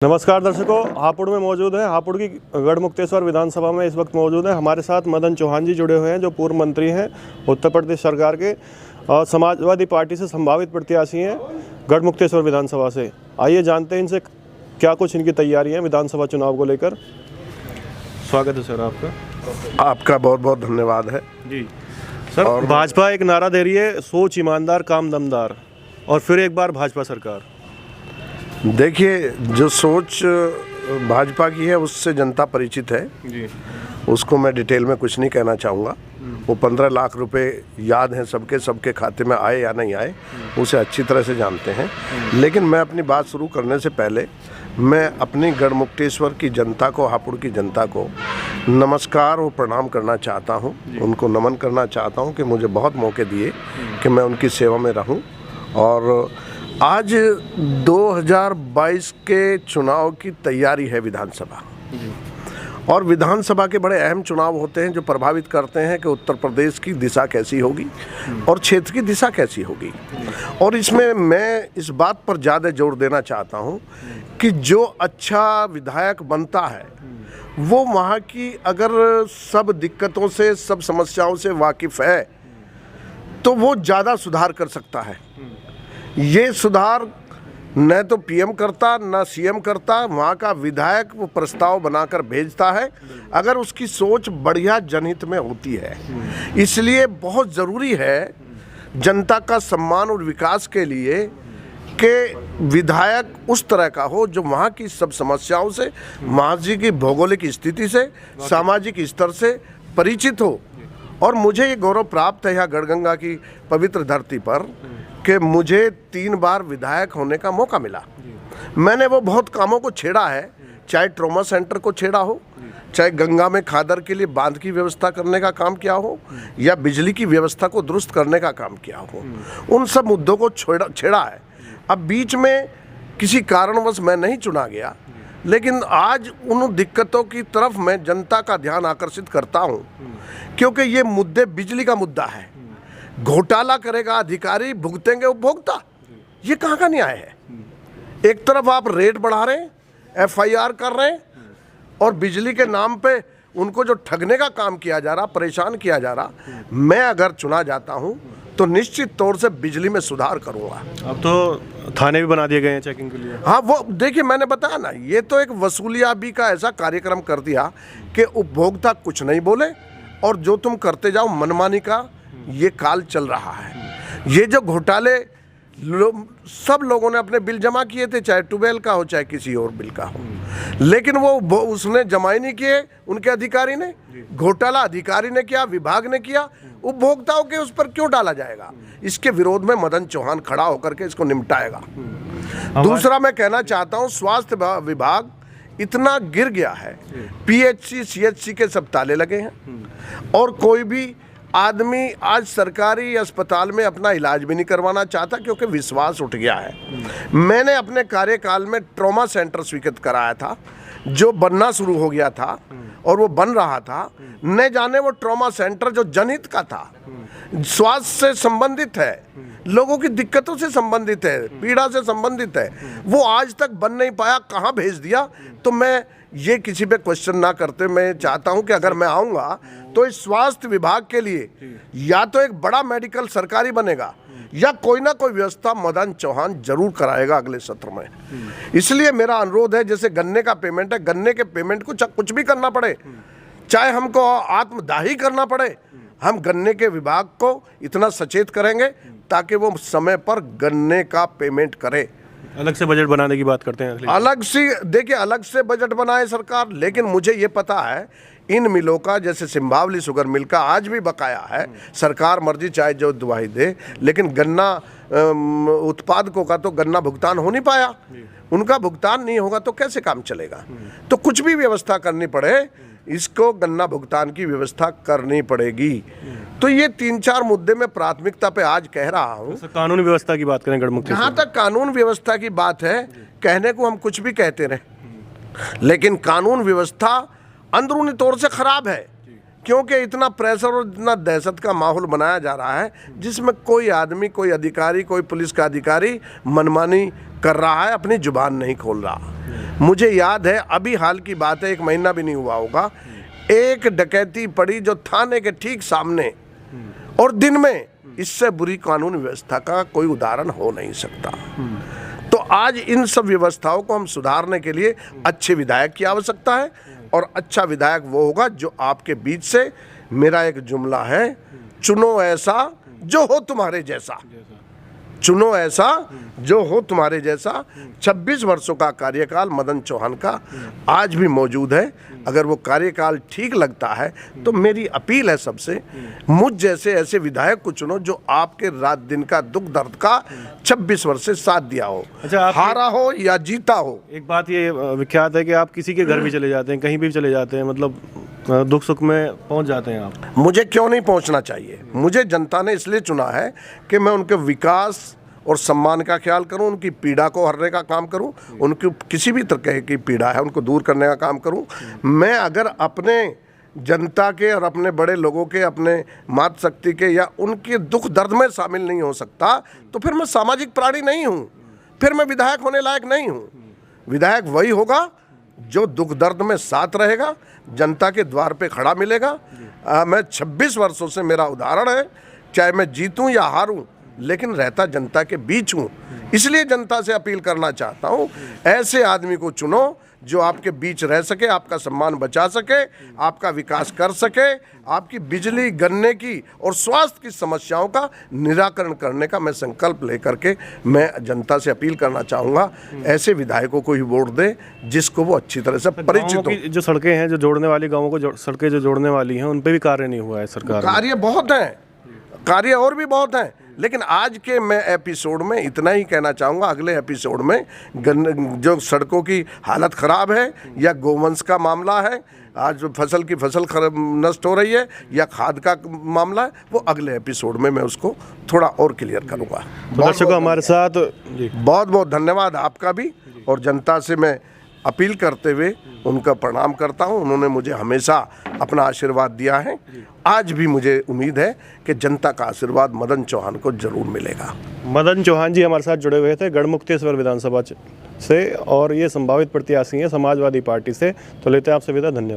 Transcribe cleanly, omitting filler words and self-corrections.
नमस्कार दर्शकों, हापुड़ में मौजूद है। हापुड़ की गढ़मुक्तेश्वर विधानसभा में इस वक्त मौजूद है। हमारे साथ मदन चौहान जी जुड़े हुए हैं, जो पूर्व मंत्री हैं उत्तर प्रदेश सरकार के और समाजवादी पार्टी से संभावित प्रत्याशी हैं गढ़मुक्तेश्वर विधानसभा से। आइए जानते हैं इनसे क्या कुछ इनकी तैयारी है विधानसभा चुनाव को लेकर। स्वागत है सर आपका। आपका बहुत बहुत धन्यवाद है जी सर। और भाजपा एक नारा दे रही है, सोच ईमानदार काम दमदार, और फिर एक बार भाजपा सरकार। देखिए, जो सोच भाजपा की है उससे जनता परिचित है जी। उसको मैं डिटेल में कुछ नहीं कहना चाहूँगा। वो 15 लाख रुपए याद हैं सबके खाते में आए या नहीं आए, उसे अच्छी तरह से जानते हैं। लेकिन मैं अपनी बात शुरू करने से पहले मैं अपनी गढ़मुक्तेश्वर की जनता को, हापुड़ की जनता को नमस्कार और प्रणाम करना चाहता हूँ। उनको नमन करना चाहता हूँ कि मुझे बहुत मौके दिए कि मैं उनकी सेवा में रहूँ। और आज 2022 के चुनाव की तैयारी है विधानसभा, और विधानसभा के बड़े अहम चुनाव होते हैं जो प्रभावित करते हैं कि उत्तर प्रदेश की दिशा कैसी होगी और क्षेत्र की दिशा कैसी होगी। और इसमें मैं इस बात पर ज़्यादा जोर देना चाहता हूं कि जो अच्छा विधायक बनता है वो वहाँ की अगर सब दिक्कतों से, सब समस्याओं से वाकिफ़ है तो वो ज़्यादा सुधार कर सकता है। ये सुधार न तो पीएम करता न सीएम करता, वहाँ का विधायक वो प्रस्ताव बनाकर भेजता है अगर उसकी सोच बढ़िया जनहित में होती है। इसलिए बहुत ज़रूरी है जनता का सम्मान और विकास के लिए कि विधायक उस तरह का हो जो वहाँ की सब समस्याओं से, वहाँ की भौगोलिक स्थिति से, सामाजिक स्तर से परिचित हो। और मुझे ये गौरव प्राप्त है यहाँ गढ़गंगा की पवित्र धरती पर कि मुझे 3 बार विधायक होने का मौका मिला। मैंने वो बहुत कामों को छेड़ा है, चाहे ट्रॉमा सेंटर को छेड़ा हो, चाहे गंगा में खादर के लिए बांध की व्यवस्था करने का काम किया हो, या बिजली की व्यवस्था को दुरुस्त करने का काम किया हो। उन सब मुद्दों को छेड़ा है। अब बीच में किसी कारणवश मैं नहीं चुना गया, लेकिन आज उन दिक्कतों की तरफ मैं जनता का ध्यान आकर्षित करता हूँ, क्योंकि ये मुद्दे बिजली का मुद्दा है। घोटाला करेगा अधिकारी, भुगतेंगे उपभोक्ता। ये कहाँ का न्याय है? एक तरफ आप रेट बढ़ा रहे हैं, एफआईआर कर रहे हैं, और बिजली के नाम पे उनको जो ठगने का काम किया जा रहा, परेशान किया जा रहा। मैं अगर चुना जाता हूँ तो निश्चित तौर से बिजली में सुधार करूँगा। अब तो थाने भी बना दिए गए हैं चेकिंग के लिए। हाँ, वो देखिए, मैंने बताया ना, ये तो एक वसूलियाबी का ऐसा कार्यक्रम कर दिया कि उपभोक्ता कुछ नहीं बोले, और जो तुम करते जाओ मनमानी का ये काल चल रहा है। ये जो घोटाले सब लोगों ने अपने बिल जमा किए थे, चाहे ट्यूबवेल का हो चाहे किसी और बिल का हो, लेकिन वो उसने जमा ही नहीं किए उनके अधिकारी ने। घोटाला अधिकारी ने किया, विभाग ने किया, उपभोक्ताओं के उस पर क्यों डाला जाएगा? इसके विरोध में मदन चौहान खड़ा होकर के इसको निपटाएगा। दूसरा मैं कहना चाहता हूँ, स्वास्थ्य विभाग इतना गिर गया है, पीएचसी सीएचसी के सब ताले लगे हैं, और कोई भी आदमी आज सरकारी अस्पताल में अपना इलाज भी नहीं करवाना चाहता क्योंकि विश्वास उठ गया है। मैंने अपने कार्यकाल में ट्रॉमा सेंटर स्वीकृत कराया था, जो बनना शुरू हो गया था और वो बन रहा था। न जाने वो ट्रॉमा सेंटर जो जनहित का था, स्वास्थ्य से संबंधित है, लोगों की दिक्कतों से संबंधित है, पीड़ा से संबंधित है, वो आज तक बन नहीं पाया। कहाँ भेज दिया? तो मैं ये किसी पे क्वेश्चन ना करते, मैं चाहता हूं कि अगर मैं आऊंगा तो इस स्वास्थ्य विभाग के लिए या तो एक बड़ा मेडिकल सरकारी बनेगा, या कोई ना कोई व्यवस्था मदन चौहान जरूर कराएगा अगले सत्र में। इसलिए मेरा अनुरोध है, जैसे गन्ने का पेमेंट है, गन्ने के पेमेंट को कुछ भी करना पड़े, चाहे हमको आत्मदाही करना पड़े, हम गन्ने के विभाग को इतना सचेत करेंगे ताकि वो समय पर गन्ने का पेमेंट करे। अलग से बजट बनाने की बात करते हैं। अलग से, देखिए, अलग से बजट बनाए सरकार, लेकिन मुझे ये पता है इन मिलों का, जैसे सिंभावली शुगर मिल का आज भी बकाया है। सरकार मर्जी चाहे जो दुहाई दे, लेकिन गन्ना उत्पादकों का तो गन्ना भुगतान हो नहीं पाया। उनका भुगतान नहीं होगा तो कैसे काम चलेगा? तो कुछ भी व्यवस्था करनी पड़े, इसको गन्ना भुगतान की व्यवस्था करनी पड़ेगी। तो ये 3-4 मुद्दे में प्राथमिकता पे आज कह रहा हूँ। कानून व्यवस्था की बात करें गढ़मुक्तेश्वर, जहाँ तक कानून व्यवस्था की बात है, कहने को हम कुछ भी कहते रहे, लेकिन कानून व्यवस्था अंदरूनी तौर से खराब है, क्योंकि इतना प्रेशर और इतना दहशत का माहौल बनाया जा रहा है जिसमें कोई आदमी, कोई अधिकारी, कोई पुलिस का अधिकारी मनमानी कर रहा है, अपनी जुबान नहीं खोल रहा। मुझे याद है, अभी हाल की बात है, 1 महीना भी नहीं हुआ होगा, एक डकैती पड़ी जो थाने के ठीक सामने, और दिन में इससे बुरी कानून व्यवस्था का कोई उदाहरण हो नहीं सकता। तो आज इन सब व्यवस्थाओं को हम सुधारने के लिए अच्छे विधायक की आवश्यकता है, और अच्छा विधायक वो होगा जो आपके बीच से, मेरा एक जुमला है, चुनो ऐसा जो हो तुम्हारे जैसा, चुनो ऐसा जो हो तुम्हारे जैसा। 26 वर्षों का कार्यकाल मदन चौहान का आज भी मौजूद है। अगर वो कार्यकाल ठीक लगता है तो मेरी अपील है सबसे, मुझ जैसे ऐसे विधायक को चुनो जो आपके रात दिन का दुख दर्द का 26 वर्ष से साथ दिया हो, हारा हो या जीता हो। एक बात ये विख्यात है कि आप किसी के घर भी चले जाते हैं, कहीं भी चले जाते हैं, मतलब दुख सुख में पहुंच जाते हैं आप। मुझे क्यों नहीं पहुंचना चाहिए? मुझे जनता ने इसलिए चुना है कि मैं उनके विकास और सम्मान का ख्याल करूं, उनकी पीड़ा को हरने का काम करूं, उनकी किसी भी तरह की पीड़ा है उनको दूर करने का काम करूं। मैं अगर अपने जनता के और अपने बड़े लोगों के, अपने मातृशक्ति के या उनके दुख दर्द में शामिल नहीं हो सकता तो फिर मैं सामाजिक प्राणी नहीं हूं, फिर मैं विधायक होने लायक नहीं हूं। विधायक वही होगा जो दुख दर्द में साथ रहेगा, जनता के द्वार पे खड़ा मिलेगा। मैं 26 वर्षों से, मेरा उदाहरण है, चाहे मैं जीतूं या हारूं, लेकिन रहता जनता के बीच हूं। इसलिए जनता से अपील करना चाहता हूं, ऐसे आदमी को चुनो जो आपके बीच रह सके, आपका सम्मान बचा सके, आपका विकास कर सके, आपकी बिजली, गन्ने की और स्वास्थ्य की समस्याओं का निराकरण करने का मैं संकल्प लेकर के मैं जनता से अपील करना चाहूँगा। ऐसे विधायकों को ही वोट दे जिसको वो अच्छी तरह से परिचित हो। जो सड़कें हैं, जो जोड़ने वाली गाँवों को, सड़कें जो जोड़ने वाली हैं, उन पर भी कार्य नहीं हुआ है सरकार। कार्य बहुत हैं, कार्य और भी बहुत हैं, लेकिन आज के मैं एपिसोड में इतना ही कहना चाहूँगा। अगले एपिसोड में जो सड़कों की हालत ख़राब है या गोवंश का मामला है, आज फसल की फसल नष्ट हो रही है, या खाद का मामला है, वो अगले एपिसोड में मैं उसको थोड़ा और क्लियर करूँगा। दर्शकों हमारे साथ बहुत बहुत धन्यवाद आपका भी, और जनता से मैं अपील करते हुए उनका प्रणाम करता हूं। उन्होंने मुझे हमेशा अपना आशीर्वाद दिया है, आज भी मुझे उम्मीद है कि जनता का आशीर्वाद मदन चौहान को जरूर मिलेगा। मदन चौहान जी हमारे साथ जुड़े हुए थे गढ़मुक्तेश्वर विधानसभा से, और ये संभावित प्रत्याशी हैं समाजवादी पार्टी से। तो लेते हैं आपसे विदा, धन्यवाद।